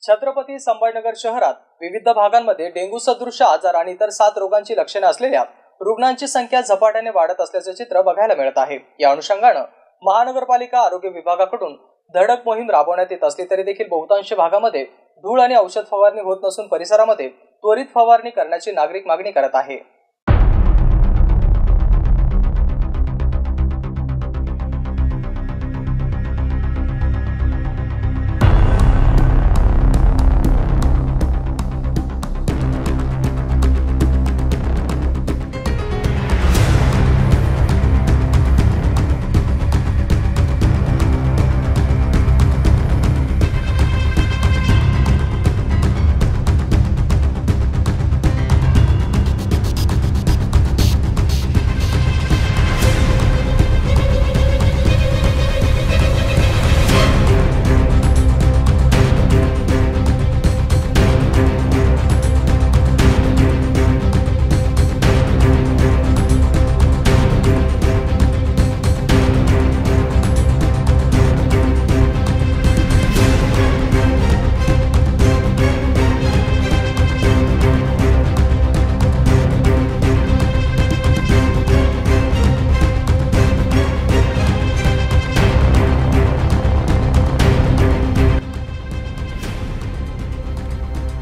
छत्रपती संभाजीनगर शहरात विविध भागांमध्ये डेंग्यू सदृश आजार आणि इतर 7 रोगांची लक्षणे असलेल्या रुग्णांची संख्या झपाट्याने वाढत असल्याचे चित्र बघायला मिळत आहे। या अनुषंगाने महानगरपालिका आरोग्य विभागाकडून धडक मोहीम राबवण्यात येत असली तरी देखील बहुतांश भागामध्ये धूळ आणि औषध फवारणी होत नसून परिसरामध्ये त्वरित फवारणी करण्याची नागरिक मागणी करत आहे।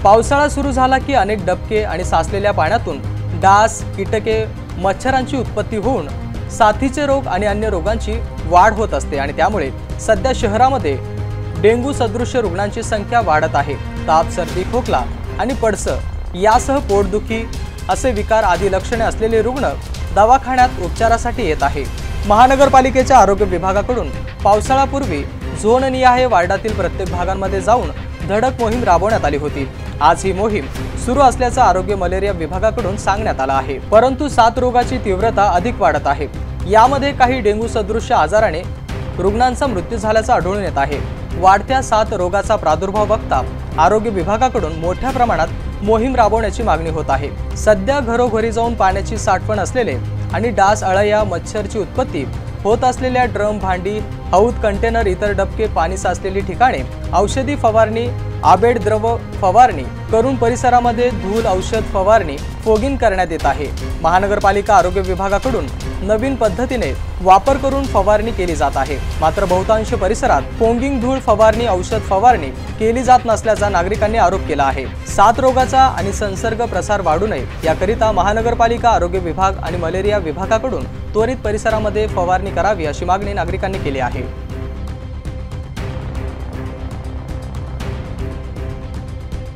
पावसाळा सुरू झाला की अनेक डबके आणि साचलेल्या पाण्यातून डास, कीटके, मच्छरांची उत्पत्ती होऊन साथीचे रोग आणि अन्य रोगांची वाढ होत असते आणि त्यामुळे सध्या शहरामध्ये डेंग्यू सदृश रुग्णांची संख्या वाढत आहे। ताप, सर्दी, खोकला आणि पडसं यासह पोटदुखी असे विकार आदी लक्षणे असलेले रुग्ण दवाखान्यात उपचारासाठी येत आहे। महानगरपालिकेच्या आरोग्य विभागाकडून पावसाळ्यापूर्वी झोननिहाय वार्डातील प्रत्येक भागांमध्ये जाऊन धडक मोहीम राबवण्यात आली होती। आज ही मोहीम सुरू असल्याचं आरोग्य मलेरिया विभागाकडून सांगण्यात आलं आहे। परंतु 7 रोगाची तीव्रता अधिक वाढत आहे। यामध्ये काही डेंग्यू सदृश आजाराने रुग्णांचा मृत्यू झाल्याचं आढळून येत आहे। वाढत्या 7 रोगाचा प्रादुर्भाव बघता आरोग्य विभागाकडून मोठ्या प्रमाणात मोहीम राबवण्याची मागणी होत आहे। सध्या घरोघरी जाऊन पाण्याची साठवण असलेले आणि डास, अळया, मच्छरची उत्पत्ती होत असलेल्या ड्रम, भांडी, हौद, कंटेनर, इतर डबके, पाणी साचलेली ठिकाणे औषधी फवारणी, आबेड द्रव फवारणी करून परिसरामध्ये धूळ औषध फवारणी फोगिंग करण्यात येत आहे। महानगरपालिका आरोग्य विभागाकडून नवीन पद्धतीने वापर करून फवारणी केली जात आहे। मात्र बहुतांश परिसरात फोगिंग, धूळ फवारणी, औषध फवारणी केली जात नसल्याचा नागरिकांनी आरोप केला आहे। 7 रोगाचा आणि संसर्ग प्रसार वाढू नये याकरिता महानगरपालिका आरोग्य विभाग आणि मलेरिया विभागाकडून त्वरित परिसरामध्ये फवारणी करावी अशी मागणी नागरिकांनी केली आहे।